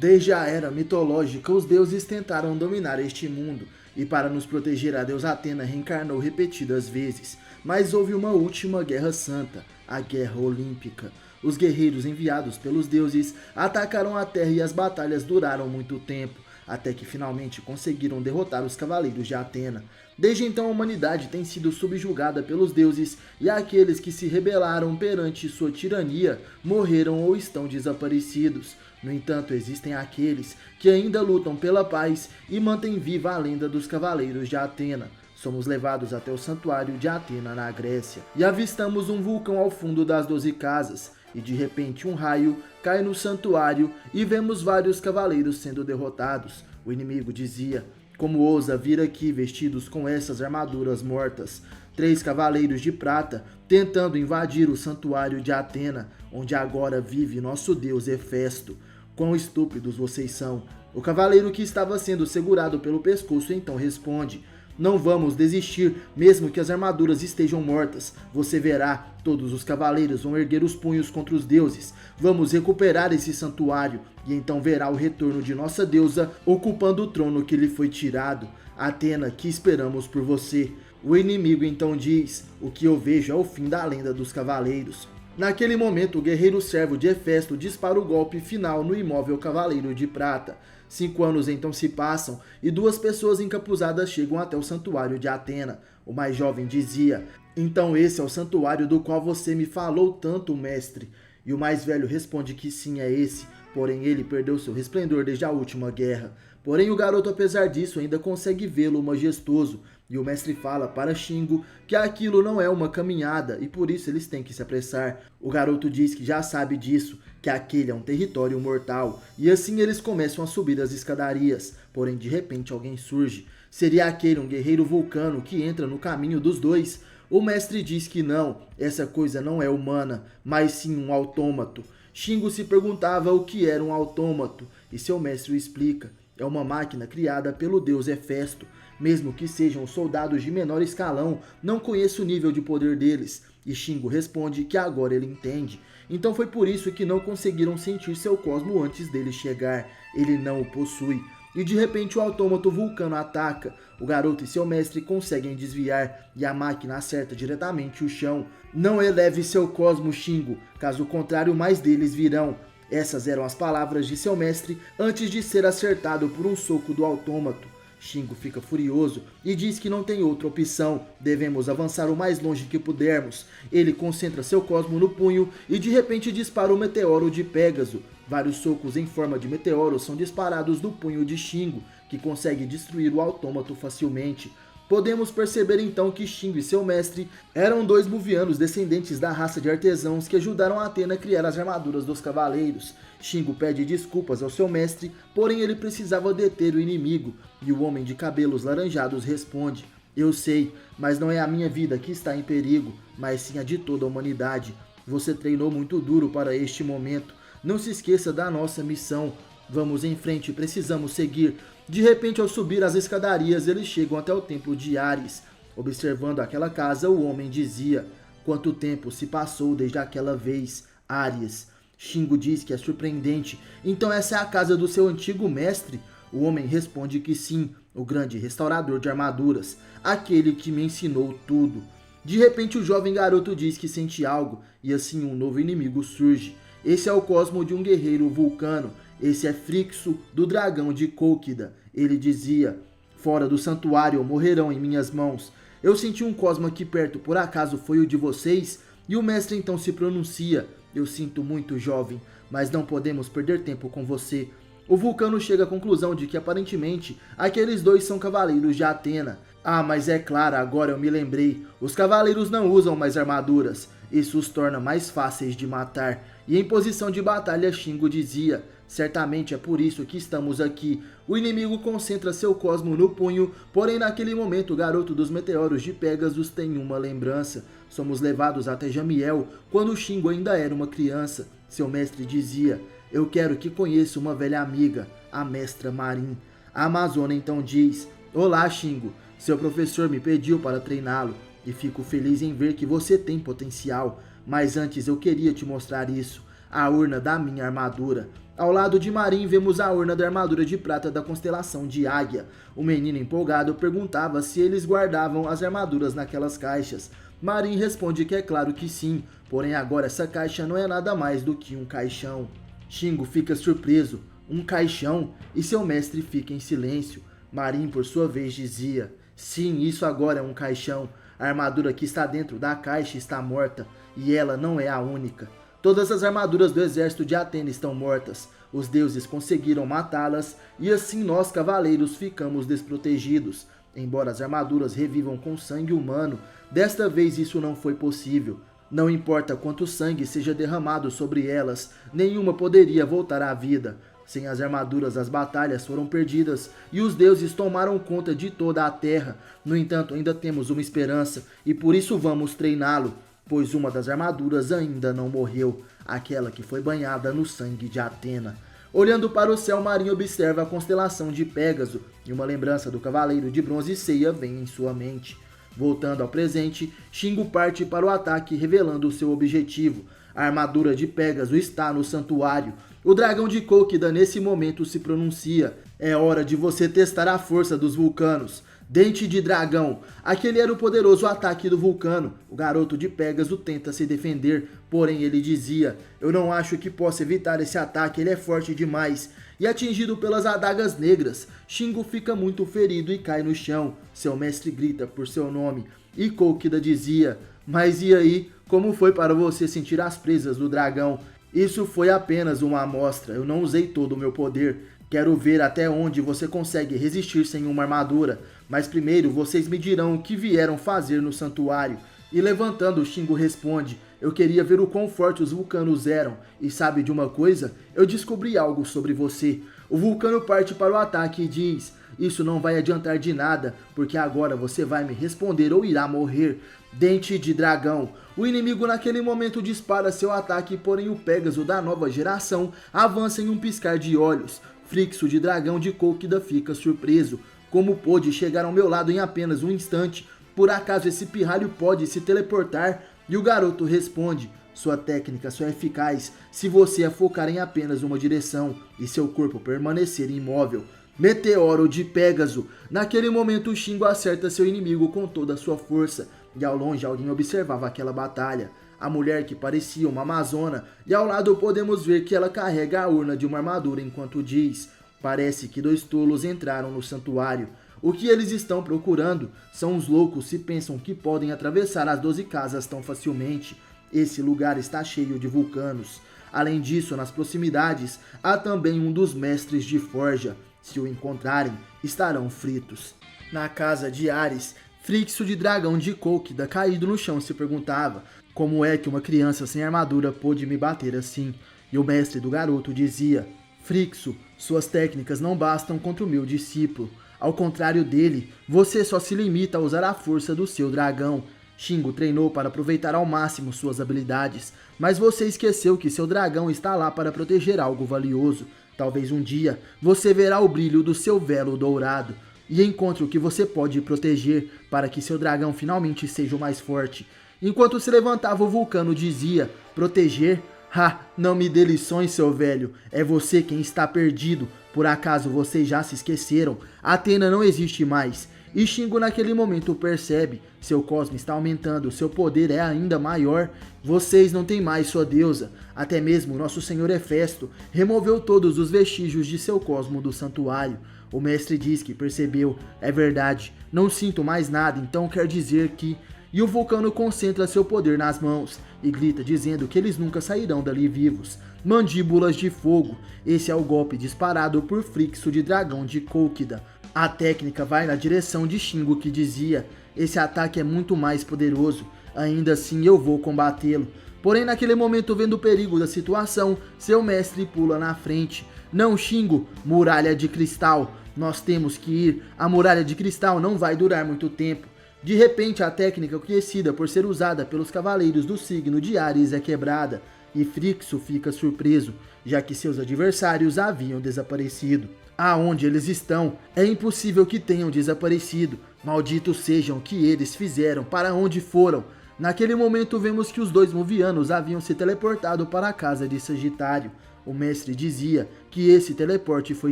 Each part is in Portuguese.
Desde a era mitológica, os deuses tentaram dominar este mundo, e para nos proteger a deusa Atena reencarnou repetidas vezes. Mas houve uma última guerra santa, a Guerra Olímpica. Os guerreiros enviados pelos deuses atacaram a Terra e as batalhas duraram muito tempo, até que finalmente conseguiram derrotar os cavaleiros de Atena. Desde então a humanidade tem sido subjugada pelos deuses e aqueles que se rebelaram perante sua tirania morreram ou estão desaparecidos. No entanto, existem aqueles que ainda lutam pela paz e mantêm viva a lenda dos cavaleiros de Atena. Somos levados até o santuário de Atena na Grécia e avistamos um vulcão ao fundo das 12 casas. E de repente um raio cai no santuário e vemos vários cavaleiros sendo derrotados. O inimigo dizia: como ousa vir aqui vestidos com essas armaduras mortas? 3 cavaleiros de prata tentando invadir o santuário de Atena, onde agora vive nosso deus Hefesto. Quão estúpidos vocês são! O cavaleiro que estava sendo segurado pelo pescoço então responde: não vamos desistir, mesmo que as armaduras estejam mortas. Você verá, todos os cavaleiros vão erguer os punhos contra os deuses. Vamos recuperar esse santuário, e então verá o retorno de nossa deusa ocupando o trono que lhe foi tirado. Atena, que esperamos por você. O inimigo então diz: o que eu vejo é o fim da lenda dos cavaleiros. Naquele momento, o guerreiro servo de Hefesto dispara o golpe final no imóvel cavaleiro de prata. 5 anos então se passam e 2 pessoas encapuzadas chegam até o santuário de Atena. O mais jovem dizia: então esse é o santuário do qual você me falou tanto, mestre. E o mais velho responde que sim, é esse, porém ele perdeu seu resplendor desde a última guerra. Porém o garoto, apesar disso, ainda consegue vê-lo majestoso, e o mestre fala para Shingo que aquilo não é uma caminhada e por isso eles têm que se apressar. O garoto diz que já sabe disso, que aquele é um território mortal, e assim eles começam a subir as escadarias. Porém de repente alguém surge. Seria aquele um guerreiro vulcano que entra no caminho dos dois? O mestre diz que não, essa coisa não é humana, mas sim um autômato. Shingo se perguntava o que era um autômato, e seu mestre o explica. É uma máquina criada pelo deus Hefesto. Mesmo que sejam soldados de menor escalão, não conheço o nível de poder deles. E Shingo responde que agora ele entende. Então foi por isso que não conseguiram sentir seu cosmo antes dele chegar. Ele não o possui. E de repente o autômato vulcano ataca. O garoto e seu mestre conseguem desviar e a máquina acerta diretamente o chão. Não eleve seu cosmo, Shingo, caso contrário mais deles virão. Essas eram as palavras de seu mestre antes de ser acertado por um soco do autômato. Shingo fica furioso e diz que não tem outra opção, devemos avançar o mais longe que pudermos. Ele concentra seu cosmo no punho e de repente dispara o meteoro de Pégaso. Vários socos em forma de meteoro são disparados do punho de Shingo, que consegue destruir o autômato facilmente. Podemos perceber então que Shingo e seu mestre eram 2 muvianos descendentes da raça de artesãos que ajudaram a Atena a criar as armaduras dos cavaleiros. Shingo pede desculpas ao seu mestre, porém ele precisava deter o inimigo, e o homem de cabelos laranjados responde: eu sei, mas não é a minha vida que está em perigo, mas sim a de toda a humanidade. Você treinou muito duro para este momento, não se esqueça da nossa missão. Vamos em frente, precisamos seguir. De repente, ao subir as escadarias, eles chegam até o templo de Ares. Observando aquela casa, o homem dizia: quanto tempo se passou desde aquela vez, Ares? Shingo diz que é surpreendente. Então essa é a casa do seu antigo mestre? O homem responde que sim, o grande restaurador de armaduras, aquele que me ensinou tudo. De repente o jovem garoto diz que sente algo, e assim um novo inimigo surge. Esse é o cosmo de um guerreiro vulcano. Esse é Frixo, do dragão de Kólquida. Ele dizia: fora do santuário morrerão em minhas mãos. Eu senti um cosmo aqui perto, por acaso foi o de vocês? E o mestre então se pronuncia: eu sinto muito, jovem, mas não podemos perder tempo com você. O vulcano chega à conclusão de que aparentemente aqueles 2 são cavaleiros de Atena. Ah, mas é claro, agora eu me lembrei, os cavaleiros não usam mais armaduras. Isso os torna mais fáceis de matar. E em posição de batalha, Shingo dizia: certamente é por isso que estamos aqui. O inimigo concentra seu cosmo no punho, porém naquele momento o garoto dos meteoros de Pégasus tem uma lembrança. Somos levados até Jamiel, quando Shingo ainda era uma criança. Seu mestre dizia: eu quero que conheça uma velha amiga, a mestra Marin. A Amazona então diz: olá, Shingo, seu professor me pediu para treiná-lo, e fico feliz em ver que você tem potencial. Mas antes eu queria te mostrar isso, a urna da minha armadura. Ao lado de Marin, vemos a urna da armadura de prata da constelação de Águia. O menino empolgado perguntava se eles guardavam as armaduras naquelas caixas. Marin responde que é claro que sim, porém agora essa caixa não é nada mais do que um caixão. Shingo fica surpreso. Um caixão? E seu mestre fica em silêncio. Marin, por sua vez, dizia: sim, isso agora é um caixão. A armadura que está dentro da caixa está morta, e ela não é a única. Todas as armaduras do exército de Atena estão mortas. Os deuses conseguiram matá-las, e assim nós, cavaleiros, ficamos desprotegidos. Embora as armaduras revivam com sangue humano, desta vez isso não foi possível. Não importa quanto sangue seja derramado sobre elas, nenhuma poderia voltar à vida. Sem as armaduras, as batalhas foram perdidas e os deuses tomaram conta de toda a terra. No entanto, ainda temos uma esperança e por isso vamos treiná-lo, pois uma das armaduras ainda não morreu, aquela que foi banhada no sangue de Atena. Olhando para o céu, Marin observa a constelação de Pégaso e uma lembrança do cavaleiro de bronze Seiya vem em sua mente. Voltando ao presente, Shingo parte para o ataque, revelando o seu objetivo. A armadura de Pégaso está no santuário. O dragão de Kōkida nesse momento se pronuncia: é hora de você testar a força dos vulcanos. Dente de dragão. Aquele era o poderoso ataque do vulcano. O garoto de Pégaso tenta se defender, porém ele dizia: eu não acho que possa evitar esse ataque, ele é forte demais. E atingido pelas adagas negras, Shingo fica muito ferido e cai no chão. Seu mestre grita por seu nome, e Kōkida dizia: mas e aí, como foi para você sentir as presas do dragão? Isso foi apenas uma amostra, eu não usei todo o meu poder. Quero ver até onde você consegue resistir sem uma armadura, mas primeiro vocês me dirão o que vieram fazer no santuário. E levantando, Shingo responde: eu queria ver o quão forte os vulcanos eram, e sabe de uma coisa? Eu descobri algo sobre você. O vulcano parte para o ataque e diz: isso não vai adiantar de nada, porque agora você vai me responder ou irá morrer. Dente de dragão. O inimigo naquele momento dispara seu ataque, porém o Pégaso da nova geração avança em um piscar de olhos. Frixo de dragão de Kōkida fica surpreso. Como pôde chegar ao meu lado em apenas um instante? Por acaso esse pirralho pode se teleportar? E o garoto responde: sua técnica só é eficaz se você a focar em apenas uma direção e seu corpo permanecer imóvel. Meteoro de Pégaso. Naquele momento, Shingo acerta seu inimigo com toda a sua força, e ao longe alguém observava aquela batalha. A mulher que parecia uma amazona, e ao lado podemos ver que ela carrega a urna de uma armadura enquanto diz: parece que dois tolos entraram no santuário. O que eles estão procurando? São os loucos se pensam que podem atravessar as 12 casas tão facilmente. Esse lugar está cheio de vulcanos. Além disso, nas proximidades, há também um dos mestres de forja. Se o encontrarem, estarão fritos. Na casa de Ares, Frixo de dragão de Kōkida, caído no chão, se perguntava: como é que uma criança sem armadura pôde me bater assim? E o mestre do garoto dizia: Frixo, suas técnicas não bastam contra o meu discípulo. Ao contrário dele, você só se limita a usar a força do seu dragão. Shingo treinou para aproveitar ao máximo suas habilidades, mas você esqueceu que seu dragão está lá para proteger algo valioso. Talvez um dia você verá o brilho do seu velo dourado e encontre o que você pode proteger para que seu dragão finalmente seja o mais forte. Enquanto se levantava, o vulcano dizia: proteger? Ha, não me dê lições, seu velho. É você quem está perdido. Por acaso vocês já se esqueceram? Atena não existe mais. E Shingo naquele momento percebe: seu cosmo está aumentando, seu poder é ainda maior. Vocês não têm mais sua deusa. Até mesmo nosso senhor Hefesto removeu todos os vestígios de seu cosmo do santuário. O mestre diz que percebeu. É verdade, não sinto mais nada, então quer dizer que... E o vulcano concentra seu poder nas mãos e grita dizendo que eles nunca sairão dali vivos. Mandíbulas de fogo. Esse é o golpe disparado por Frixo de dragão de Kōkida. A técnica vai na direção de Shingo, que dizia: esse ataque é muito mais poderoso, ainda assim eu vou combatê-lo. Porém, naquele momento, vendo o perigo da situação, seu mestre pula na frente. Não, Shingo, muralha de cristal. Nós temos que ir. A muralha de cristal não vai durar muito tempo. De repente, a técnica conhecida por ser usada pelos cavaleiros do signo de Áries é quebrada, e Frixo fica surpreso, já que seus adversários haviam desaparecido. Aonde eles estão? É impossível que tenham desaparecido. Malditos sejam o que eles fizeram, para onde foram? Naquele momento vemos que os dois Movianos haviam se teleportado para a casa de Sagitário. O mestre dizia que esse teleporte foi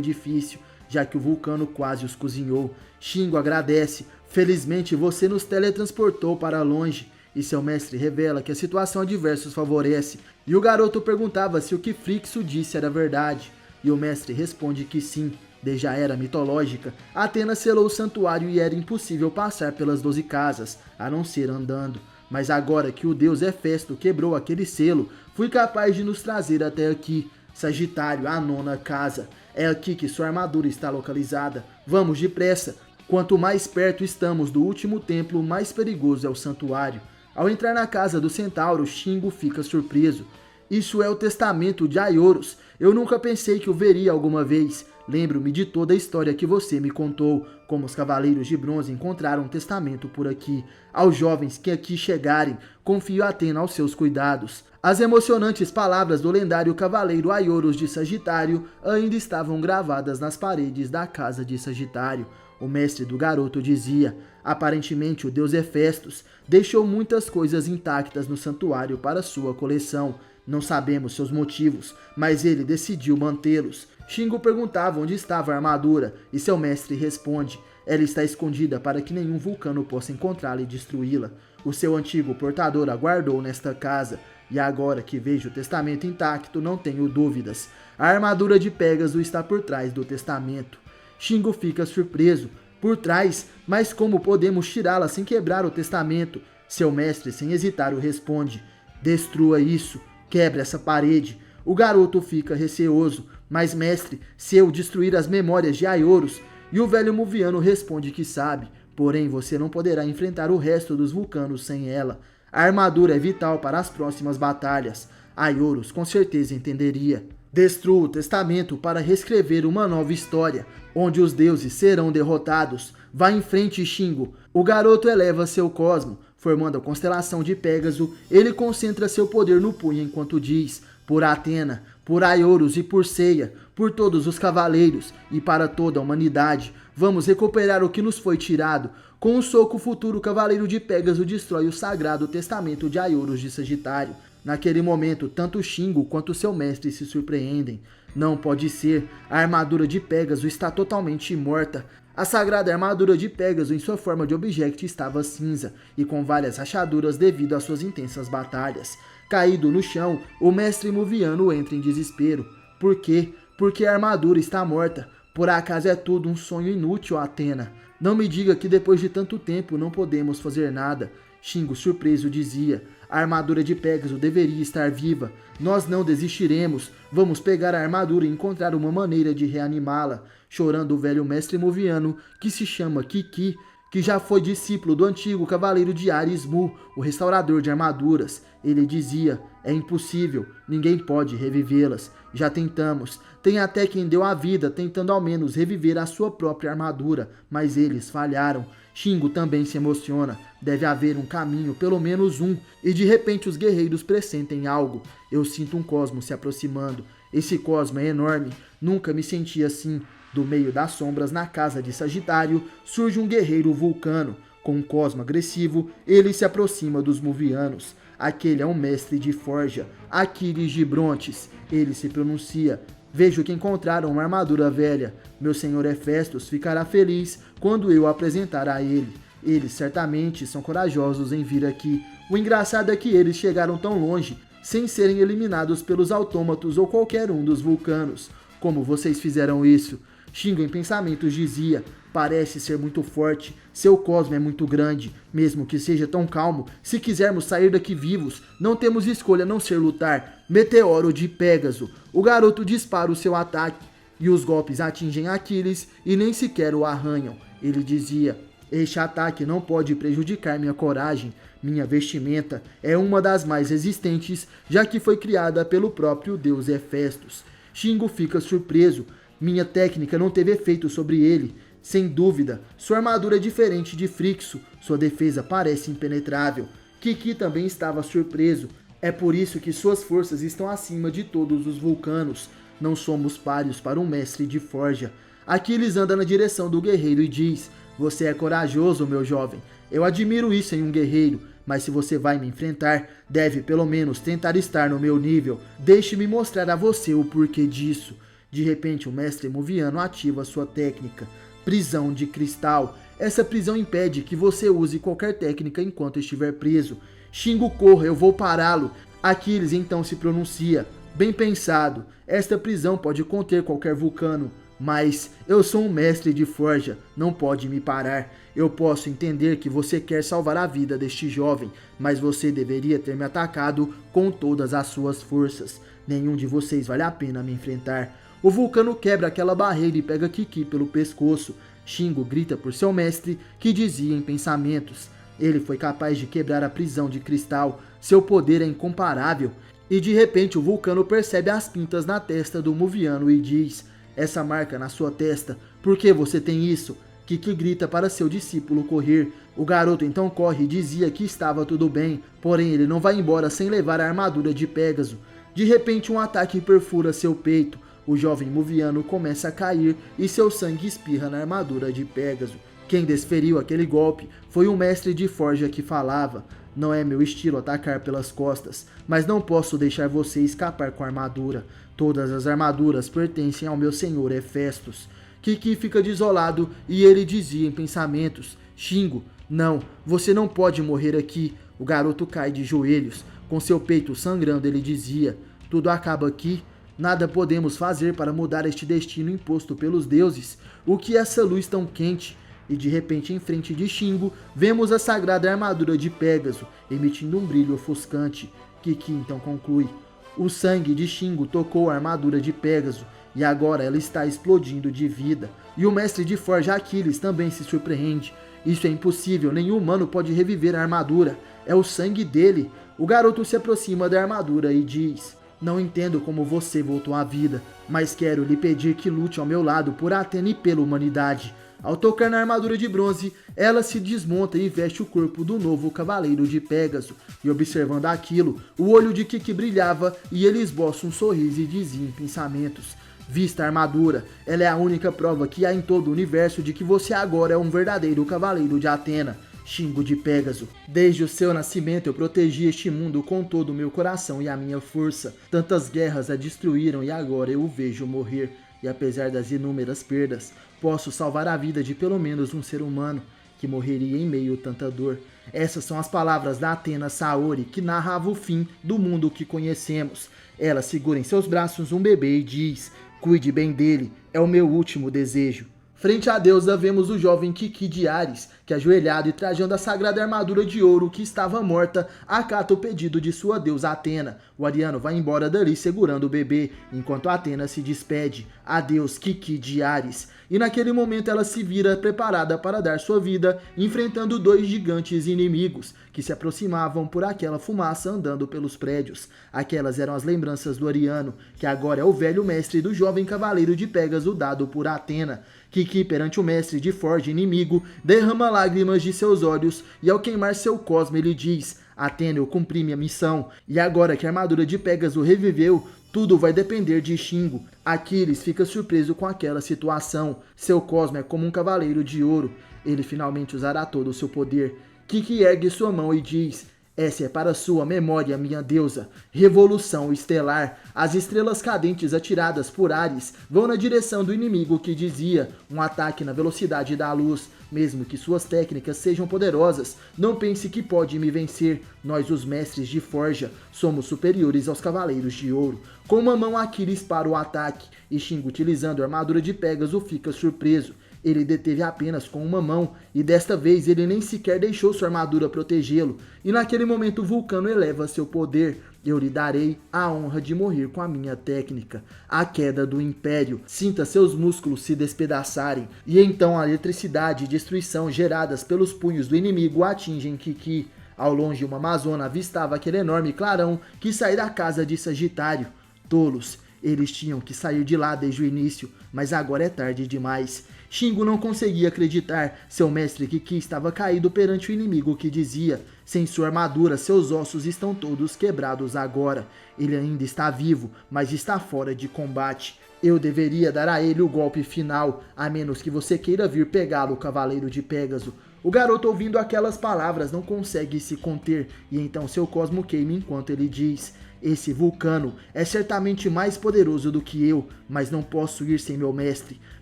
difícil, já que o vulcano quase os cozinhou. Shingo agradece. Felizmente você nos teletransportou para longe. E seu mestre revela que a situação adversa os favorece. E o garoto perguntava se o que Phrixo disse era verdade. E o mestre responde que sim. Desde a era mitológica, Athena selou o santuário e era impossível passar pelas 12 casas, a não ser andando. Mas agora que o deus Hefesto quebrou aquele selo, fui capaz de nos trazer até aqui. Sagitário, a 9ª casa. É aqui que sua armadura está localizada. Vamos depressa. Quanto mais perto estamos do último templo, mais perigoso é o santuário. Ao entrar na casa do centauro, Shingo fica surpreso. Isso é o testamento de Aioros. Eu nunca pensei que o veria alguma vez. Lembro-me de toda a história que você me contou, como os cavaleiros de bronze encontraram um testamento por aqui. Aos jovens que aqui chegarem, confio Athena aos seus cuidados. As emocionantes palavras do lendário cavaleiro Aioros de Sagitário ainda estavam gravadas nas paredes da casa de Sagitário. O mestre do garoto dizia, aparentemente o deus Hefestos deixou muitas coisas intactas no santuário para sua coleção. Não sabemos seus motivos, mas ele decidiu mantê-los. Shingo perguntava onde estava a armadura, e seu mestre responde, ela está escondida para que nenhum vulcano possa encontrá-la e destruí-la. O seu antigo portador a guardou nesta casa, e agora que vejo o testamento intacto, não tenho dúvidas. A armadura de Pégaso está por trás do testamento. Shingo fica surpreso. Por trás? Mas como podemos tirá-la sem quebrar o testamento? Seu mestre, sem hesitar, o responde, destrua isso, quebre essa parede. O garoto fica receoso. Mas mestre, se eu destruir as memórias de Aioros? E o velho Muviano responde que sabe, porém você não poderá enfrentar o resto dos vulcanos sem ela. A armadura é vital para as próximas batalhas. Aioros com certeza entenderia. Destrua o testamento para reescrever uma nova história, onde os deuses serão derrotados. Vá em frente, Shingo. O garoto eleva seu cosmo, formando a constelação de Pégaso. Ele concentra seu poder no punho enquanto diz, por Athena, por Aioros e por Seiya, por todos os cavaleiros e para toda a humanidade. Vamos recuperar o que nos foi tirado. Com um soco, o futuro cavaleiro de Pégaso destrói o sagrado testamento de Aioros de Sagitário. Naquele momento, tanto Shingo quanto seu mestre se surpreendem. Não pode ser, a armadura de Pégaso está totalmente morta. A sagrada armadura de Pégaso em sua forma de objeto estava cinza e com várias rachaduras devido às suas intensas batalhas. Caído no chão, o mestre Muviano entra em desespero. Por quê? Porque a armadura está morta. Por acaso é tudo um sonho inútil, Athena? Não me diga que depois de tanto tempo não podemos fazer nada. Shingo, surpreso, dizia, a armadura de Pégaso deveria estar viva. Nós não desistiremos. Vamos pegar a armadura e encontrar uma maneira de reanimá-la. Chorando o velho mestre Muviano, que se chama Kiki, que já foi discípulo do antigo cavaleiro de Ares Mu, o restaurador de armaduras. Ele dizia, é impossível, ninguém pode revivê-las. Já tentamos, tem até quem deu a vida tentando ao menos reviver a sua própria armadura, mas eles falharam. Shingo também se emociona, deve haver um caminho, pelo menos um, e de repente os guerreiros pressentem algo. Eu sinto um cosmo se aproximando, esse cosmo é enorme, nunca me senti assim. Do meio das sombras na casa de Sagitário, surge um guerreiro vulcano. Com um cosmo agressivo, ele se aproxima dos Muvianos. Aquele é um mestre de forja, Aquiles de Brontes. Ele se pronuncia, vejo que encontraram uma armadura velha. Meu senhor Hefestos ficará feliz quando eu a apresentar a ele. Eles certamente são corajosos em vir aqui. O engraçado é que eles chegaram tão longe, sem serem eliminados pelos autômatos ou qualquer um dos vulcanos. Como vocês fizeram isso? Shingo em pensamentos dizia, parece ser muito forte, seu cosmo é muito grande, mesmo que seja tão calmo, se quisermos sair daqui vivos, não temos escolha a não ser lutar. Meteoro de Pégaso, o garoto dispara o seu ataque, e os golpes atingem Aquiles e nem sequer o arranham. Ele dizia, este ataque não pode prejudicar minha coragem, minha vestimenta é uma das mais resistentes, já que foi criada pelo próprio deus Hefestos. Shingo fica surpreso, minha técnica não teve efeito sobre ele. Sem dúvida, sua armadura é diferente de Phrixo, sua defesa parece impenetrável. Kiki também estava surpreso, é por isso que suas forças estão acima de todos os vulcanos. Não somos páreos para um mestre de forja. Aquiles anda na direção do guerreiro e diz, você é corajoso, meu jovem. Eu admiro isso em um guerreiro, mas se você vai me enfrentar, deve pelo menos tentar estar no meu nível. Deixe-me mostrar a você o porquê disso. De repente, o mestre Muviano ativa sua técnica, prisão de cristal. Essa prisão impede que você use qualquer técnica enquanto estiver preso. Shingo, corra, eu vou pará-lo. Aquiles então se pronuncia. Bem pensado, esta prisão pode conter qualquer vulcano, mas eu sou um mestre de forja, não pode me parar. Eu posso entender que você quer salvar a vida deste jovem, mas você deveria ter me atacado com todas as suas forças. Nenhum de vocês vale a pena me enfrentar. O vulcano quebra aquela barreira e pega Kiki pelo pescoço. Shingo grita por seu mestre, que dizia em pensamentos. Ele foi capaz de quebrar a prisão de cristal, seu poder é incomparável. E de repente o vulcano percebe as pintas na testa do Muviano e diz: essa marca na sua testa, por que você tem isso? Kiki grita para seu discípulo correr. O garoto então corre e dizia que estava tudo bem, porém ele não vai embora sem levar a armadura de Pégaso. De repente um ataque perfura seu peito. O jovem Muviano começa a cair e seu sangue espirra na armadura de Pégaso. Quem desferiu aquele golpe foi um mestre de forja que falava: não é meu estilo atacar pelas costas, mas não posso deixar você escapar com a armadura. Todas as armaduras pertencem ao meu senhor Hefestos. Kiki fica desolado e ele dizia em pensamentos: Shingo, não, você não pode morrer aqui. O garoto cai de joelhos. Com seu peito sangrando ele dizia: tudo acaba aqui. Nada podemos fazer para mudar este destino imposto pelos deuses. O que é essa luz tão quente? E de repente, em frente de Shingo, vemos a sagrada armadura de Pégaso, emitindo um brilho ofuscante. Kiki então conclui: o sangue de Shingo tocou a armadura de Pégaso, e agora ela está explodindo de vida. E o mestre de forja Aquiles também se surpreende. Isso é impossível, nenhum humano pode reviver a armadura. É o sangue dele. O garoto se aproxima da armadura e diz: não entendo como você voltou à vida, mas quero lhe pedir que lute ao meu lado por Atena e pela humanidade. Ao tocar na armadura de bronze, ela se desmonta e veste o corpo do novo cavaleiro de Pégaso. E observando aquilo, o olho de Kiki brilhava e ele esboça um sorriso e dizia em pensamentos: vista a armadura, ela é a única prova que há em todo o universo de que você agora é um verdadeiro cavaleiro de Atena. Shingo de Pégaso. Desde o seu nascimento eu protegi este mundo com todo o meu coração e a minha força. Tantas guerras a destruíram e agora eu o vejo morrer. E apesar das inúmeras perdas, posso salvar a vida de pelo menos um ser humano que morreria em meio a tanta dor. Essas são as palavras da Atena Saori, que narrava o fim do mundo que conhecemos. Ela segura em seus braços um bebê e diz: cuide bem dele, é o meu último desejo. Frente à deusa vemos o jovem Kiki de Ares, que ajoelhado e trajando a sagrada armadura de ouro que estava morta, acata o pedido de sua deusa Atena. O ariano vai embora dali segurando o bebê, enquanto Atena se despede. Adeus, Kiki de Ares. E naquele momento ela se vira preparada para dar sua vida, enfrentando dois gigantes inimigos, que se aproximavam por aquela fumaça andando pelos prédios. Aquelas eram as lembranças do ariano, que agora é o velho mestre do jovem cavaleiro de Pégaso dado por Atena. Kiki, perante o mestre de forja inimigo, derrama lágrimas de seus olhos e ao queimar seu cosmo ele diz: Atena, eu cumpri minha missão, e agora que a armadura de Pégaso reviveu, tudo vai depender de Shingo. Aquiles fica surpreso com aquela situação. Seu cosmo é como um cavaleiro de ouro. Ele finalmente usará todo o seu poder. Kiki ergue sua mão e diz: essa é para sua memória, minha deusa. Revolução estelar. As estrelas cadentes atiradas por Ares vão na direção do inimigo que dizia: um ataque na velocidade da luz. Mesmo que suas técnicas sejam poderosas, não pense que pode me vencer. Nós, os mestres de forja, somos superiores aos cavaleiros de ouro. Com uma mão, Aquiles para o ataque, e Shingo, utilizando a armadura de Pégaso, fica surpreso. Ele deteve apenas com uma mão, e desta vez ele nem sequer deixou sua armadura protegê-lo. E naquele momento Vulcano eleva seu poder. Eu lhe darei a honra de morrer com a minha técnica. A queda do Império. Sinta seus músculos se despedaçarem. E então a eletricidade e destruição geradas pelos punhos do inimigo atingem Kiki. Ao longe uma amazona avistava aquele enorme clarão que saía da casa de Sagitário. Tolos. Eles tinham que sair de lá desde o início, mas agora é tarde demais. Shingo não conseguia acreditar. Seu mestre Kiki estava caído perante o inimigo que dizia: sem sua armadura, seus ossos estão todos quebrados agora. Ele ainda está vivo, mas está fora de combate. Eu deveria dar a ele o golpe final, a menos que você queira vir pegá-lo, cavaleiro de Pégaso. O garoto, ouvindo aquelas palavras, não consegue se conter e então seu cosmo queima enquanto ele diz: esse Vulcano é certamente mais poderoso do que eu, mas não posso ir sem meu mestre.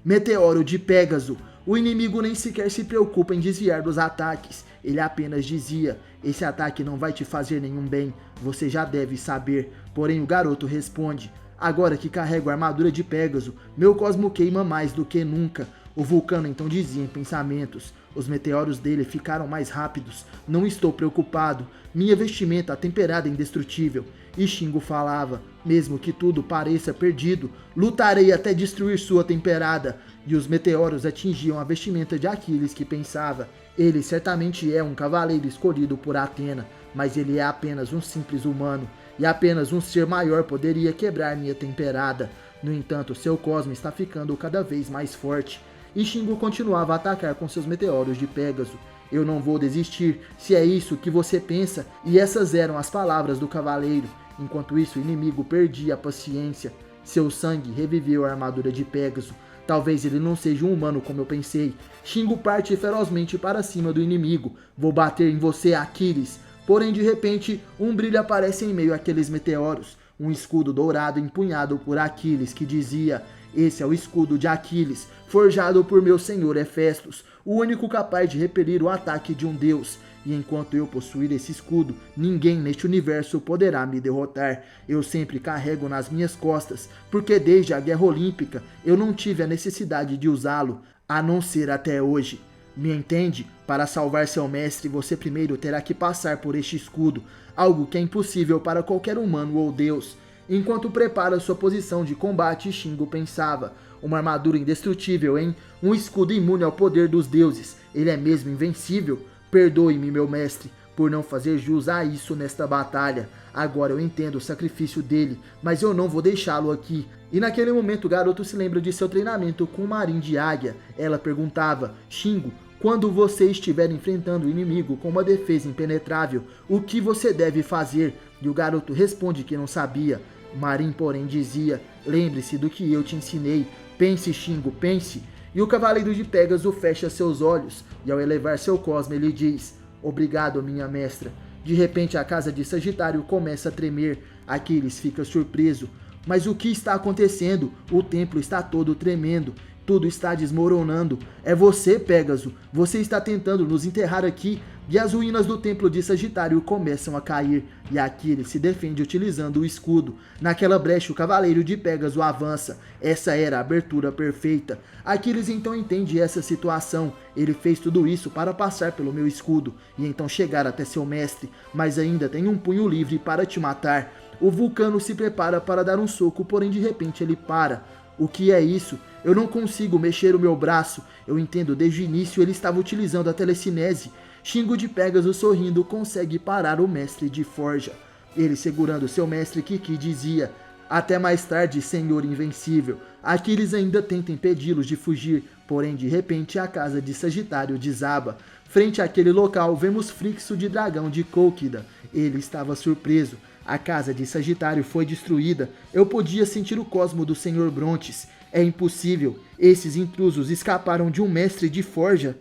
Meteoro de Pégaso. O inimigo nem sequer se preocupa em desviar dos ataques. Ele apenas dizia: esse ataque não vai te fazer nenhum bem, você já deve saber. Porém o garoto responde: agora que carrego a armadura de Pégaso, meu cosmo queima mais do que nunca. O Vulcano então dizia em pensamentos: os meteoros dele ficaram mais rápidos, não estou preocupado, minha vestimenta temperada é indestrutível. E Shingo falava: mesmo que tudo pareça perdido, lutarei até destruir sua temperada. E os meteoros atingiam a vestimenta de Aquiles, que pensava: ele certamente é um cavaleiro escolhido por Atena, mas ele é apenas um simples humano, e apenas um ser maior poderia quebrar minha temperada. No entanto, seu cosmo está ficando cada vez mais forte. E Shingo continuava a atacar com seus meteoros de Pégaso. Eu não vou desistir, se é isso que você pensa. E essas eram as palavras do cavaleiro. Enquanto isso, o inimigo perdia a paciência. Seu sangue reviveu a armadura de Pégaso. Talvez ele não seja um humano como eu pensei. Shingo parte ferozmente para cima do inimigo. Vou bater em você, Aquiles. Porém, de repente, um brilho aparece em meio àqueles meteoros. Um escudo dourado empunhado por Aquiles, que dizia: esse é o escudo de Aquiles, forjado por meu senhor Hefestos, o único capaz de repelir o ataque de um deus. E enquanto eu possuir esse escudo, ninguém neste universo poderá me derrotar. Eu sempre carrego nas minhas costas, porque desde a Guerra Olímpica eu não tive a necessidade de usá-lo, a não ser até hoje. Me entende? Para salvar seu mestre, você primeiro terá que passar por este escudo, algo que é impossível para qualquer humano ou deus. Enquanto prepara sua posição de combate, Shingo pensava: uma armadura indestrutível, hein? Um escudo imune ao poder dos deuses. Ele é mesmo invencível? Perdoe-me, meu mestre, por não fazer jus a isso nesta batalha. Agora eu entendo o sacrifício dele, mas eu não vou deixá-lo aqui. E naquele momento o garoto se lembra de seu treinamento com o Marin de Águia. Ela perguntava: Shingo, quando você estiver enfrentando o inimigo com uma defesa impenetrável, o que você deve fazer? E o garoto responde que não sabia. Marin, porém, dizia: lembre-se do que eu te ensinei. Pense, Shingo, pense. E o cavaleiro de Pégaso fecha seus olhos, e ao elevar seu cosmo ele diz: obrigado, minha mestra. De repente a casa de Sagitário começa a tremer. Aquiles fica surpreso. Mas o que está acontecendo? O templo está todo tremendo. Tudo está desmoronando. É você, Pégaso. Você está tentando nos enterrar aqui. E as ruínas do templo de Sagitário começam a cair. E Aquiles se defende utilizando o escudo. Naquela brecha o cavaleiro de Pégaso avança. Essa era a abertura perfeita. Aquiles então entende essa situação. Ele fez tudo isso para passar pelo meu escudo e então chegar até seu mestre. Mas ainda tem um punho livre para te matar. O Vulcano se prepara para dar um soco, porém de repente ele para. O que é isso? Eu não consigo mexer o meu braço. Eu entendo, desde o início ele estava utilizando a telecinese. Shingo de Pégaso, sorrindo, consegue parar o mestre de forja. Ele, segurando seu mestre Kiki, dizia: até mais tarde, senhor invencível. Aquiles ainda tenta impedi-los de fugir, porém de repente a casa de Sagitário desaba. Frente àquele local vemos Frixo de Dragão de Cólquida. Ele estava surpreso. A casa de Sagitário foi destruída. Eu podia sentir o cosmo do Senhor Brontes. É impossível. Esses intrusos escaparam de um mestre de forja.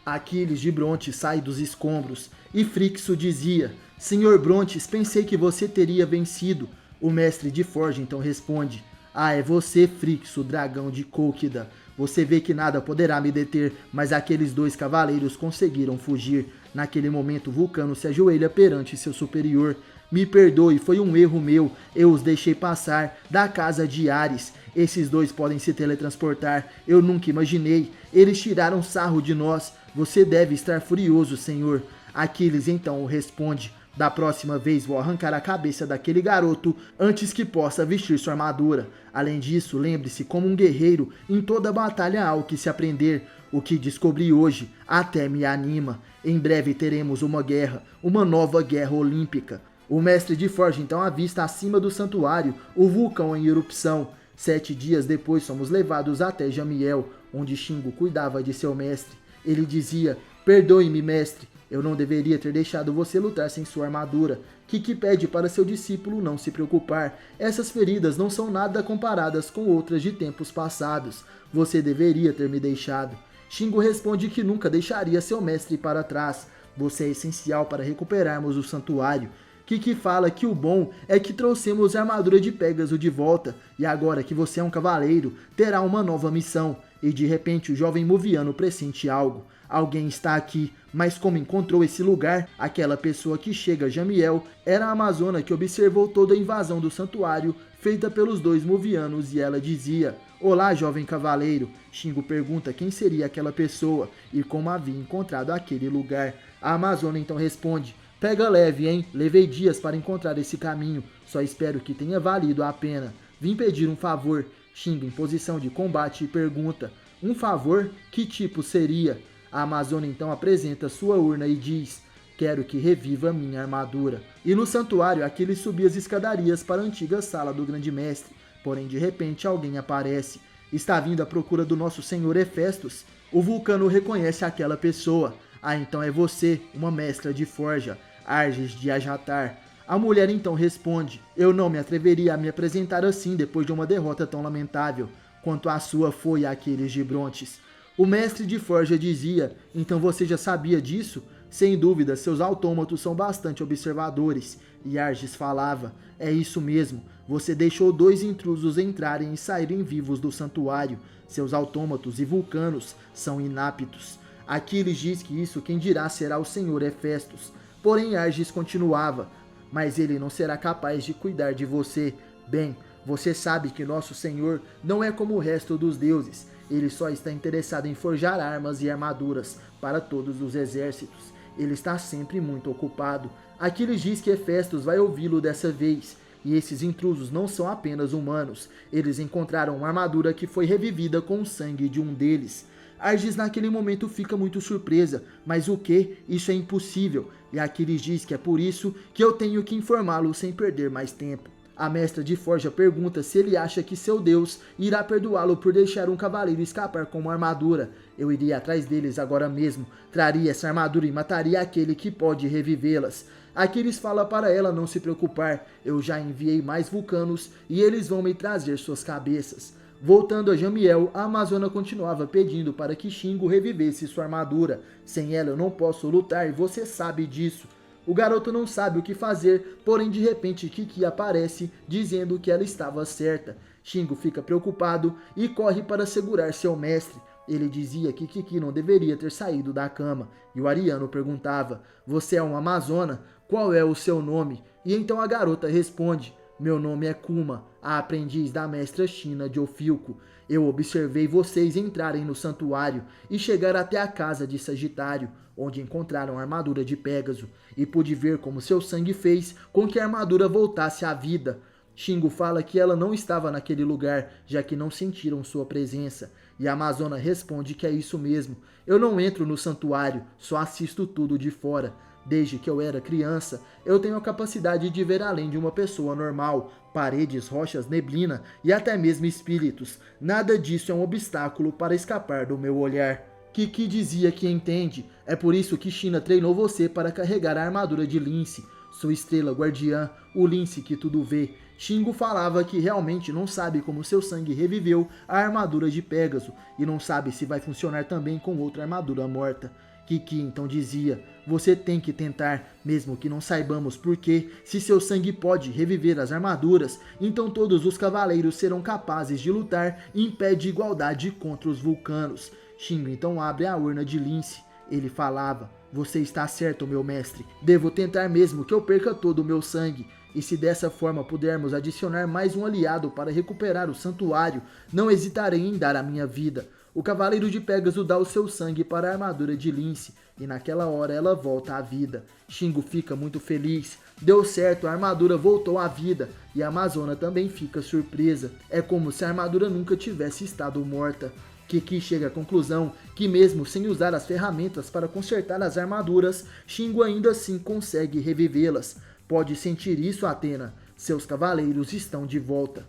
Aquiles de Brontes sai dos escombros. E Frixo dizia: Senhor Brontes, pensei que você teria vencido. O mestre de forja então responde: ah, é você, Frixo, dragão de Cólquida. Você vê que nada poderá me deter, mas aqueles dois cavaleiros conseguiram fugir. Naquele momento, Vulcano se ajoelha perante seu superior. Me perdoe, foi um erro meu. Eu os deixei passar da casa de Ares. Esses dois podem se teletransportar. Eu nunca imaginei. Eles tiraram sarro de nós. Você deve estar furioso, senhor. Aquiles então responde: da próxima vez vou arrancar a cabeça daquele garoto antes que possa vestir sua armadura. Além disso, lembre-se, como um guerreiro, em toda batalha há o que se aprender. O que descobri hoje até me anima. Em breve teremos uma guerra, uma nova guerra olímpica. O mestre de forja então avista acima do santuário o vulcão em erupção. 7 dias depois somos levados até Jamiel, onde Shingo cuidava de seu mestre. Ele dizia: perdoe-me, mestre, eu não deveria ter deixado você lutar sem sua armadura. Kiki pede para seu discípulo não se preocupar. Essas feridas não são nada comparadas com outras de tempos passados. Você deveria ter me deixado. Shingo responde que nunca deixaria seu mestre para trás. Você é essencial para recuperarmos o santuário. Kiki fala que o bom é que trouxemos a armadura de Pégaso de volta, e agora que você é um cavaleiro, terá uma nova missão. E de repente o jovem Muviano pressente algo. Alguém está aqui, mas como encontrou esse lugar? Aquela pessoa que chega, Jamiel, era a Amazona que observou toda a invasão do santuário feita pelos dois Muvianos, e ela dizia: "Olá, jovem cavaleiro." Shingo pergunta quem seria aquela pessoa e como havia encontrado aquele lugar. A Amazona então responde: "Pega leve, hein? Levei dias para encontrar esse caminho, só espero que tenha valido a pena. Vim pedir um favor." Shingo, em posição de combate, pergunta: "Um favor? Que tipo seria?" A Amazona então apresenta sua urna e diz: "Quero que reviva minha armadura." E no santuário, Aquiles subia as escadarias para a antiga sala do grande mestre, porém de repente alguém aparece. Está vindo à procura do nosso senhor Hefestos. O vulcano reconhece aquela pessoa. "Ah, então é você, uma mestra de forja, Arges de Ajatar." A mulher então responde: "Eu não me atreveria a me apresentar assim depois de uma derrota tão lamentável quanto a sua foi àqueles de Brontes." O mestre de forja dizia: "Então você já sabia disso?" "Sem dúvida, seus autômatos são bastante observadores." E Arges falava: "É isso mesmo, você deixou 2 intrusos entrarem e saírem vivos do santuário. Seus autômatos e vulcanos são inaptos." Aquiles diz que isso quem dirá será o senhor Hefestos. Porém Arges continuava: "Mas ele não será capaz de cuidar de você. Bem, você sabe que nosso senhor não é como o resto dos deuses. Ele só está interessado em forjar armas e armaduras para todos os exércitos. Ele está sempre muito ocupado." Aquiles diz que Hefestos vai ouvi-lo dessa vez. E esses intrusos não são apenas humanos. Eles encontraram uma armadura que foi revivida com o sangue de um deles. Arges naquele momento fica muito surpresa. "Mas o que? Isso é impossível." E Aquiles diz que é por isso que eu tenho que informá-lo sem perder mais tempo. A mestra de forja pergunta se ele acha que seu Deus irá perdoá-lo por deixar um cavaleiro escapar com uma armadura. "Eu iria atrás deles agora mesmo, traria essa armadura e mataria aquele que pode revivê-las." Aquiles fala para ela não se preocupar: "Eu já enviei mais vulcanos e eles vão me trazer suas cabeças." Voltando a Jamiel, a Amazona continuava pedindo para que Shingo revivesse sua armadura. "Sem ela eu não posso lutar e você sabe disso." O garoto não sabe o que fazer, porém de repente Kiki aparece dizendo que ela estava certa. Shingo fica preocupado e corre para segurar seu mestre. Ele dizia que Kiki não deveria ter saído da cama, e o ariano perguntava: "Você é uma amazona? Qual é o seu nome?" E então a garota responde: "Meu nome é Kuma, a aprendiz da mestra China de Ofilco. Eu observei vocês entrarem no santuário e chegar até a casa de Sagitário, onde encontraram a armadura de Pégaso, e pude ver como seu sangue fez com que a armadura voltasse à vida." Shingo fala que ela não estava naquele lugar, já que não sentiram sua presença, e a Amazona responde que é isso mesmo. "Eu não entro no santuário, só assisto tudo de fora. Desde que eu era criança, eu tenho a capacidade de ver além de uma pessoa normal, paredes, rochas, neblina e até mesmo espíritos. Nada disso é um obstáculo para escapar do meu olhar." Kiki dizia que entende. "É por isso que China treinou você para carregar a armadura de Lince, sua estrela guardiã, o Lince que tudo vê." Shingo falava que realmente não sabe como seu sangue reviveu a armadura de Pégaso e não sabe se vai funcionar também com outra armadura morta. Kiki então dizia: "Você tem que tentar, mesmo que não saibamos porquê. Se seu sangue pode reviver as armaduras, então todos os cavaleiros serão capazes de lutar em pé de igualdade contra os vulcanos." Shingo então abre a urna de Lince. Ele falava: "Você está certo, meu mestre. Devo tentar mesmo que eu perca todo o meu sangue. E se dessa forma pudermos adicionar mais um aliado para recuperar o santuário, não hesitarei em dar a minha vida." O cavaleiro de Pégaso dá o seu sangue para a armadura de Lince, e naquela hora ela volta à vida. Shingo fica muito feliz. Deu certo, a armadura voltou à vida, e a Amazona também fica surpresa. É como se a armadura nunca tivesse estado morta. Kiki chega à conclusão que mesmo sem usar as ferramentas para consertar as armaduras, Shingo ainda assim consegue revivê-las. Pode sentir isso, Athena. Seus cavaleiros estão de volta.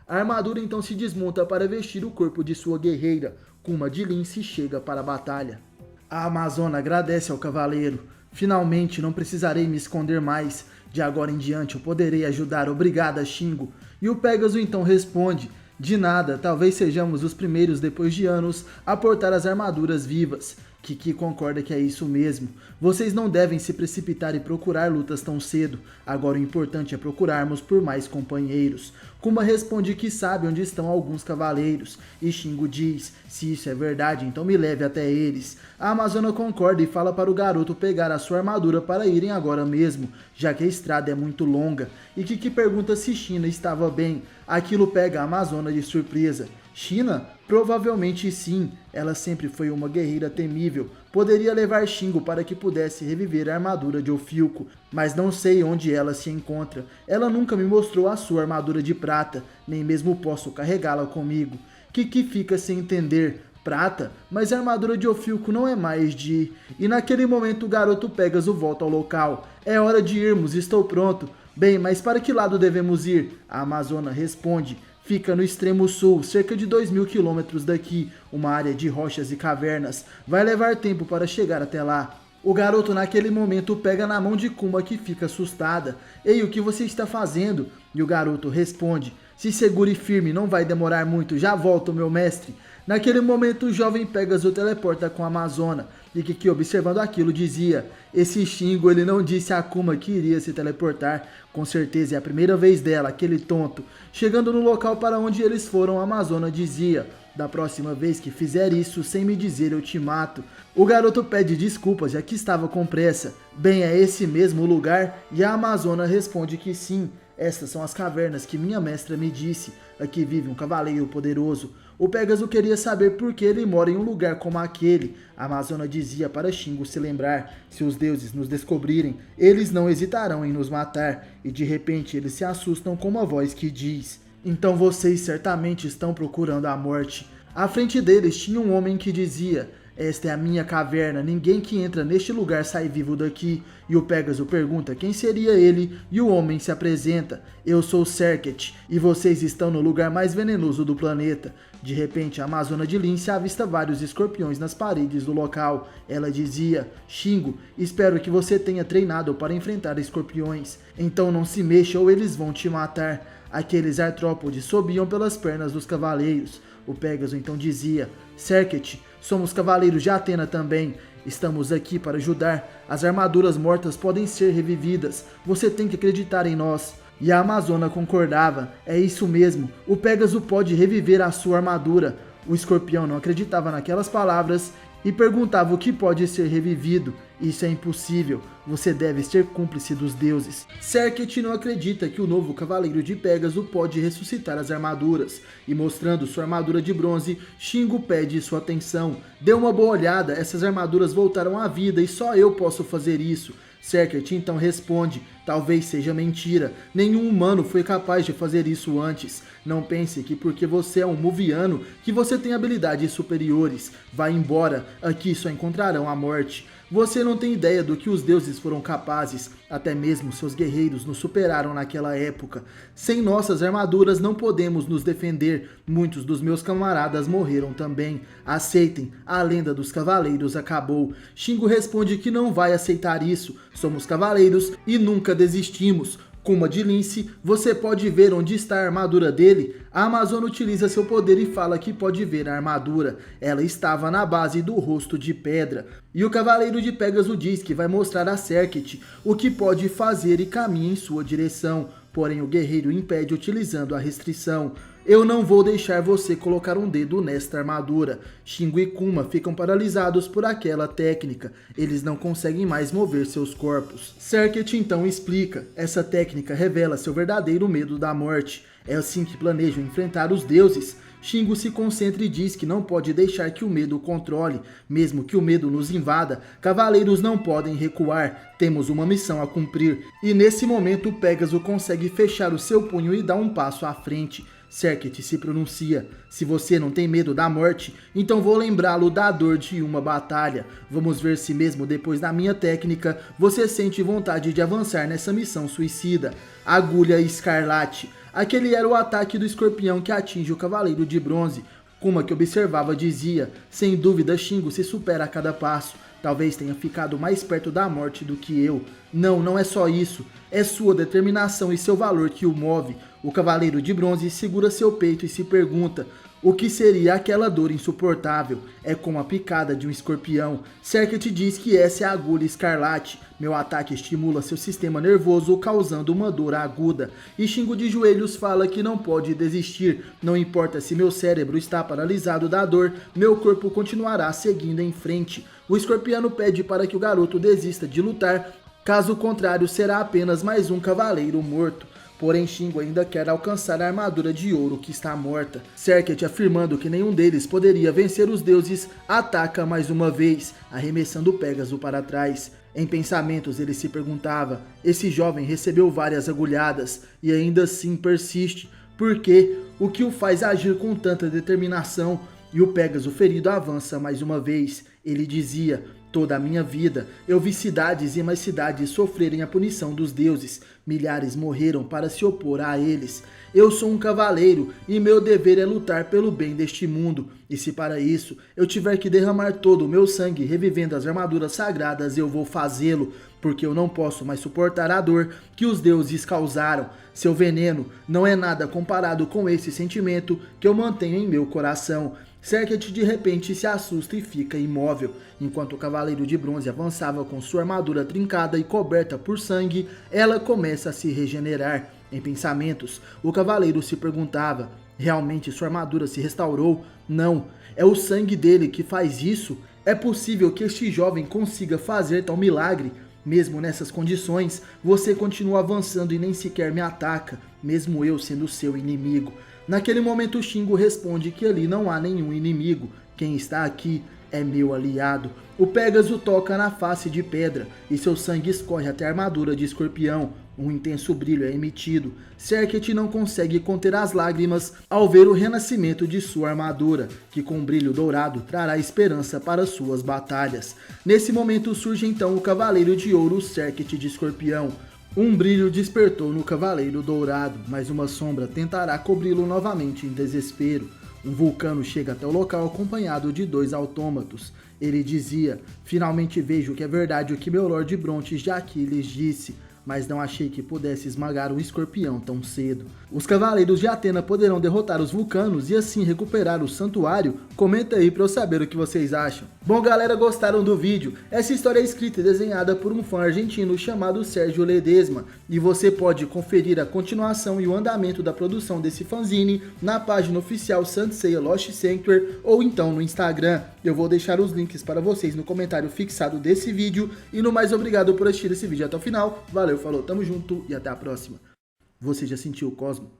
A armadura então se desmonta para vestir o corpo de sua guerreira. Kuma de Lince chega para a batalha. A Amazona agradece ao cavaleiro. "Finalmente não precisarei me esconder mais. De agora em diante eu poderei ajudar. Obrigada, Shingo." E o Pégaso então responde: De nada, talvez sejamos os primeiros depois de anos a portar as armaduras vivas. Kiki concorda que é isso mesmo. Vocês não devem se precipitar e procurar lutas tão cedo. Agora o importante é procurarmos por mais companheiros. Kuma responde que sabe onde estão alguns cavaleiros. E Shingo diz, se isso é verdade, então me leve até eles. A Amazona concorda e fala para o garoto pegar a sua armadura para irem agora mesmo, já que a estrada é muito longa. E Kiki pergunta se China estava bem. Aquilo pega a Amazona de surpresa. China? Provavelmente sim, ela sempre foi uma guerreira temível, poderia levar Shingo para que pudesse reviver a armadura de Ofilco, mas não sei onde ela se encontra. Ela nunca me mostrou a sua armadura de prata, nem mesmo posso carregá-la comigo. Kiki fica sem entender. Prata? Mas a armadura de Ofilco não é mais de... E naquele momento o garoto Pégaso volta ao local. É hora de irmos, estou pronto. Bem, mas para que lado devemos ir? A Amazona responde. Fica no extremo sul, cerca de 2.000 quilômetros daqui, uma área de rochas e cavernas. Vai levar tempo para chegar até lá. O garoto naquele momento pega na mão de Kuma que fica assustada. Ei, o que você está fazendo? E o garoto responde, se segure firme, não vai demorar muito, já volto meu mestre. Naquele momento o jovem Pégaso teleporta com a Amazona. E Kiki observando aquilo dizia, esse Shingo ele não disse a Kuma que iria se teleportar, com certeza é a primeira vez dela, aquele tonto. Chegando no local para onde eles foram, a Amazona dizia, da próxima vez que fizer isso sem me dizer eu te mato. O garoto pede desculpas já que estava com pressa. Bem, é esse mesmo lugar? E a Amazona responde que sim. Estas são as cavernas que minha mestra me disse. Aqui vive um cavaleiro poderoso. O Pégaso queria saber por que ele mora em um lugar como aquele. A Amazona dizia para Shingo se lembrar. Se os deuses nos descobrirem, eles não hesitarão em nos matar. E de repente eles se assustam com uma voz que diz, então vocês certamente estão procurando a morte. À frente deles tinha um homem que dizia, esta é a minha caverna, ninguém que entra neste lugar sai vivo daqui. E o Pégaso pergunta quem seria ele e o homem se apresenta. Eu sou Serket e vocês estão no lugar mais venenoso do planeta. De repente a Amazona de Lince avista vários escorpiões nas paredes do local. Ela dizia, Shingo, espero que você tenha treinado para enfrentar escorpiões. Então não se mexa ou eles vão te matar. Aqueles artrópodes subiam pelas pernas dos cavaleiros. O Pégaso então dizia, Serket, somos cavaleiros de Atena também. Estamos aqui para ajudar. As armaduras mortas podem ser revividas. Você tem que acreditar em nós. E a Amazona concordava. É isso mesmo. O Pégaso pode reviver a sua armadura. O escorpião não acreditava naquelas palavras e perguntava o que pode ser revivido. Isso é impossível. Você deve ser cúmplice dos deuses. Serket não acredita que o novo cavaleiro de Pégaso pode ressuscitar as armaduras. E mostrando sua armadura de bronze, Shingo pede sua atenção. Dê uma boa olhada, essas armaduras voltaram à vida e só eu posso fazer isso. Serket então responde, talvez seja mentira, nenhum humano foi capaz de fazer isso antes. Não pense que porque você é um Muviano, que você tem habilidades superiores. Vá embora, aqui só encontrarão a morte. Você não tem ideia do que os deuses foram capazes, até mesmo seus guerreiros nos superaram naquela época. Sem nossas armaduras não podemos nos defender, muitos dos meus camaradas morreram também. Aceitem, a lenda dos cavaleiros acabou. Shingo responde que não vai aceitar isso, somos cavaleiros e nunca desistimos. Kuma de Lince, você pode ver onde está a armadura dele? A Amazona utiliza seu poder e fala que pode ver a armadura. Ela estava na base do rosto de pedra. E o Cavaleiro de Pégaso diz que vai mostrar a Serket o que pode fazer e caminha em sua direção. Porém o guerreiro impede utilizando a restrição. Eu não vou deixar você colocar um dedo nesta armadura. Shingo e Kuma ficam paralisados por aquela técnica. Eles não conseguem mais mover seus corpos. Serket então explica. Essa técnica revela seu verdadeiro medo da morte. É assim que planejam enfrentar os deuses. Shingo se concentra e diz que não pode deixar que o medo o controle. Mesmo que o medo nos invada, cavaleiros não podem recuar. Temos uma missão a cumprir. E nesse momento Pégaso consegue fechar o seu punho e dar um passo à frente. Serket se pronuncia, se você não tem medo da morte, então vou lembrá-lo da dor de uma batalha. Vamos ver se mesmo depois da minha técnica, você sente vontade de avançar nessa missão suicida. Agulha Escarlate. Aquele era o ataque do escorpião que atinge o Cavaleiro de Bronze. Kuma, que observava, dizia, sem dúvida Shingo se supera a cada passo. Talvez tenha ficado mais perto da morte do que eu. Não, não é só isso. É sua determinação e seu valor que o move. O Cavaleiro de Bronze segura seu peito e se pergunta: o que seria aquela dor insuportável? É como a picada de um escorpião. Serket diz que essa é a agulha escarlate. Meu ataque estimula seu sistema nervoso, causando uma dor aguda. E Shingo de joelhos fala que não pode desistir. Não importa se meu cérebro está paralisado da dor, meu corpo continuará seguindo em frente. O escorpiano pede para que o garoto desista de lutar, caso contrário será apenas mais um cavaleiro morto. Porém, Shingo ainda quer alcançar a armadura de ouro que está morta. Serket, afirmando que nenhum deles poderia vencer os deuses, ataca mais uma vez, arremessando Pégaso para trás. Em pensamentos, ele se perguntava: esse jovem recebeu várias agulhadas e ainda assim persiste. Por quê? O que o faz agir com tanta determinação? E o Pégaso ferido avança mais uma vez. Ele dizia: toda a minha vida, eu vi cidades e mais cidades sofrerem a punição dos deuses. Milhares morreram para se opor a eles. Eu sou um cavaleiro e meu dever é lutar pelo bem deste mundo. E se para isso eu tiver que derramar todo o meu sangue revivendo as armaduras sagradas, eu vou fazê-lo, porque eu não posso mais suportar a dor que os deuses causaram. Seu veneno não é nada comparado com esse sentimento que eu mantenho em meu coração. Serket de repente se assusta e fica imóvel. Enquanto o Cavaleiro de Bronze avançava com sua armadura trincada e coberta por sangue, ela começa a se regenerar. Em pensamentos, o cavaleiro se perguntava: realmente sua armadura se restaurou? Não, é o sangue dele que faz isso? É possível que este jovem consiga fazer tal milagre? Mesmo nessas condições, você continua avançando e nem sequer me ataca, mesmo eu sendo seu inimigo. Naquele momento, Shingo responde que ali não há nenhum inimigo. Quem está aqui é meu aliado. O Pégaso toca na face de pedra e seu sangue escorre até a armadura de escorpião. Um intenso brilho é emitido. Serket não consegue conter as lágrimas ao ver o renascimento de sua armadura, que com um brilho dourado trará esperança para suas batalhas. Nesse momento surge então o Cavaleiro de Ouro Serket de Escorpião. Um brilho despertou no Cavaleiro Dourado, mas uma sombra tentará cobri-lo novamente em desespero. Um vulcano chega até o local acompanhado de 2 autômatos. Ele dizia: finalmente vejo que é verdade o que meu Lorde Brontes de Aquiles disse, mas não achei que pudesse esmagar um escorpião tão cedo. Os cavaleiros de Atena poderão derrotar os vulcanos e assim recuperar o santuário? Comenta aí pra eu saber o que vocês acham. Bom galera, gostaram do vídeo? Essa história é escrita e desenhada por um fã argentino chamado Sérgio Ledesma, e você pode conferir a continuação e o andamento da produção desse fanzine na página oficial Saint Seiya Lost Sanctuary ou então no Instagram. Eu vou deixar os links para vocês no comentário fixado desse vídeo, e no mais, obrigado por assistir esse vídeo até o final. Valeu, falou, tamo junto e até a próxima. Você já sentiu o Cosmo?